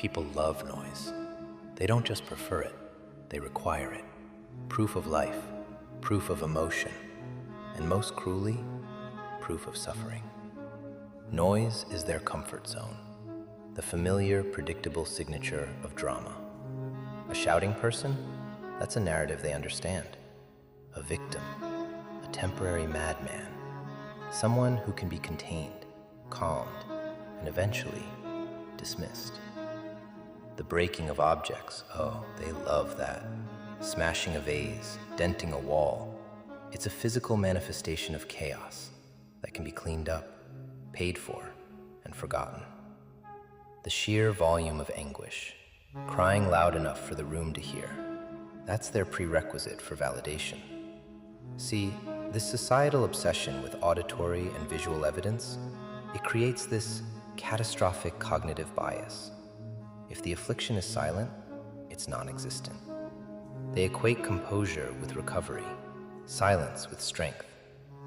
People love noise. They don't just prefer it, they require it. Proof of life, proof of emotion, and most cruelly, proof of suffering. Noise is their comfort zone, the familiar, predictable signature of drama. A shouting person? That's a narrative they understand. A victim, a temporary madman, someone who can be contained, calmed, and eventually dismissed. The breaking of objects, oh, they love that. Smashing a vase, denting a wall. It's a physical manifestation of chaos that can be cleaned up, paid for, and forgotten. The sheer volume of anguish, crying loud enough for the room to hear, that's their prerequisite for validation. See, this societal obsession with auditory and visual evidence, it creates this catastrophic cognitive bias. If the affliction is silent, it's non-existent. They equate composure with recovery, silence with strength,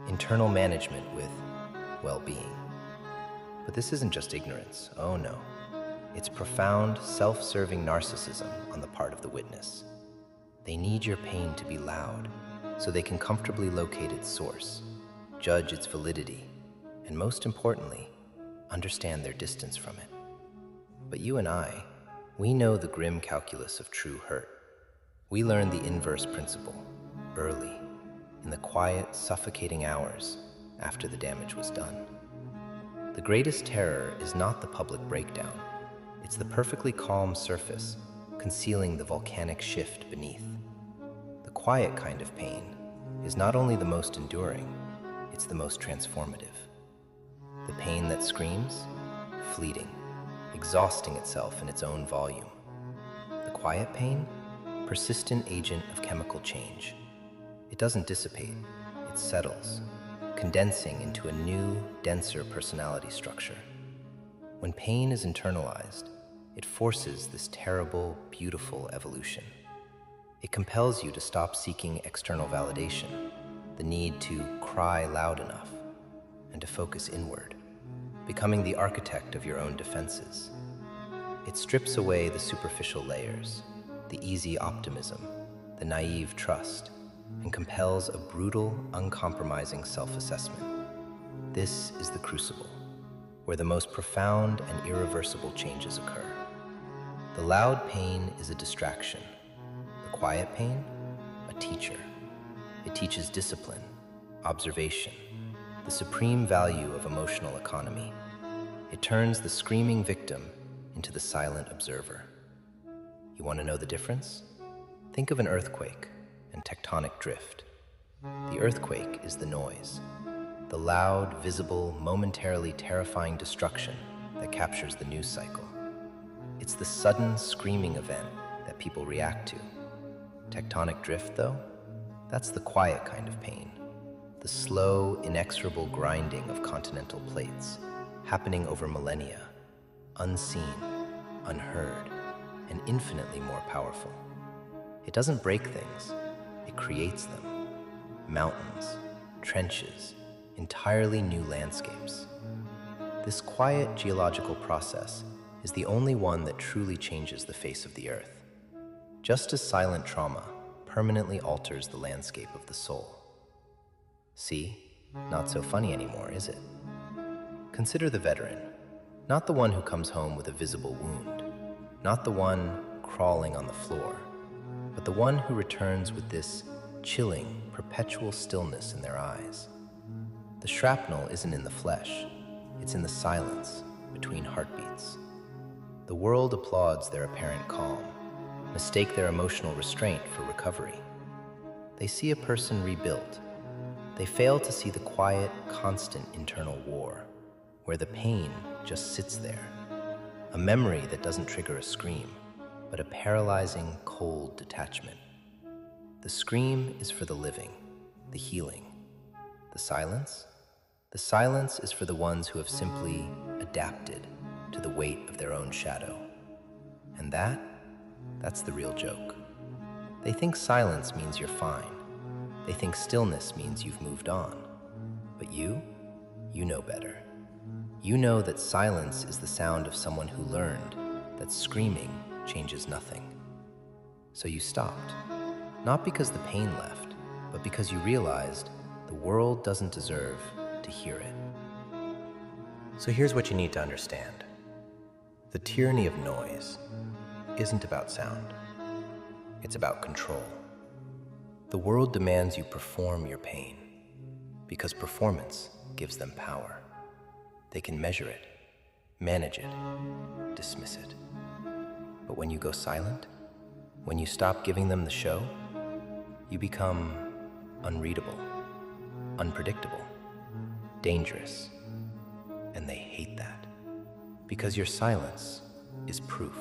internal management with well-being. But this isn't just ignorance, oh no. It's profound, self-serving narcissism on the part of the witness. They need your pain to be loud, so they can comfortably locate its source, judge its validity, and most importantly, understand their distance from it. But you and I, we know the grim calculus of true hurt. We learned the inverse principle, early, in the quiet, suffocating hours after the damage was done. The greatest terror is not the public breakdown. It's the perfectly calm surface, concealing the volcanic shift beneath. The quiet kind of pain is not only the most enduring, it's the most transformative. The pain that screams, fleeting, exhausting itself in its own volume. The quiet pain, persistent agent of chemical change. It doesn't dissipate, it settles, condensing into a new, denser personality structure. When pain is internalized, it forces this terrible, beautiful evolution. It compels you to stop seeking external validation, the need to cry loud enough, and to focus inward, becoming the architect of your own defenses. It strips away the superficial layers, the easy optimism, the naive trust, and compels a brutal, uncompromising self-assessment. This is the crucible, where the most profound and irreversible changes occur. The loud pain is a distraction. The quiet pain, a teacher. It teaches discipline, observation, the supreme value of emotional economy. It turns the screaming victim into the silent observer. You want to know the difference? Think of an earthquake and tectonic drift. The earthquake is the noise, the loud, visible, momentarily terrifying destruction that captures the news cycle. It's the sudden, screaming event that people react to. Tectonic drift, though, that's the quiet kind of pain, the slow, inexorable grinding of continental plates, happening over millennia, unseen, unheard, and infinitely more powerful. It doesn't break things, it creates them. Mountains, trenches, entirely new landscapes. This quiet geological process is the only one that truly changes the face of the earth. Just as silent trauma permanently alters the landscape of the soul. See, not so funny anymore, is it? Consider the veteran, not the one who comes home with a visible wound, not the one crawling on the floor, but the one who returns with this chilling, perpetual stillness in their eyes. The shrapnel isn't in the flesh, it's in the silence between heartbeats. The world applauds their apparent calm, mistake their emotional restraint for recovery. They see a person rebuilt. They fail to see the quiet, constant internal war, where the pain just sits there. A memory that doesn't trigger a scream, but a paralyzing, cold detachment. The scream is for the living, the healing. The silence? The silence is for the ones who have simply adapted to the weight of their own shadow. And that's the real joke. They think silence means you're fine. They think stillness means you've moved on. But you know better. You know that silence is the sound of someone who learned that that screaming changes nothing. So you stopped, not because the pain left, but because you realized the world doesn't deserve to hear it. So here's what you need to understand. The tyranny of noise isn't about sound. It's about control. The world demands you perform your pain because performance gives them power. They can measure it, manage it, dismiss it. But when you go silent, when you stop giving them the show, you become unreadable, unpredictable, dangerous. And they hate that because your silence is proof.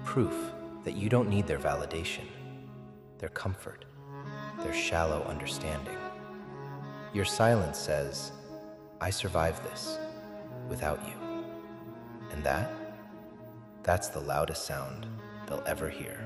Proof that you don't need their validation, their comfort, their shallow understanding. Your silence says, I survived this without you. And that's the loudest sound they'll ever hear.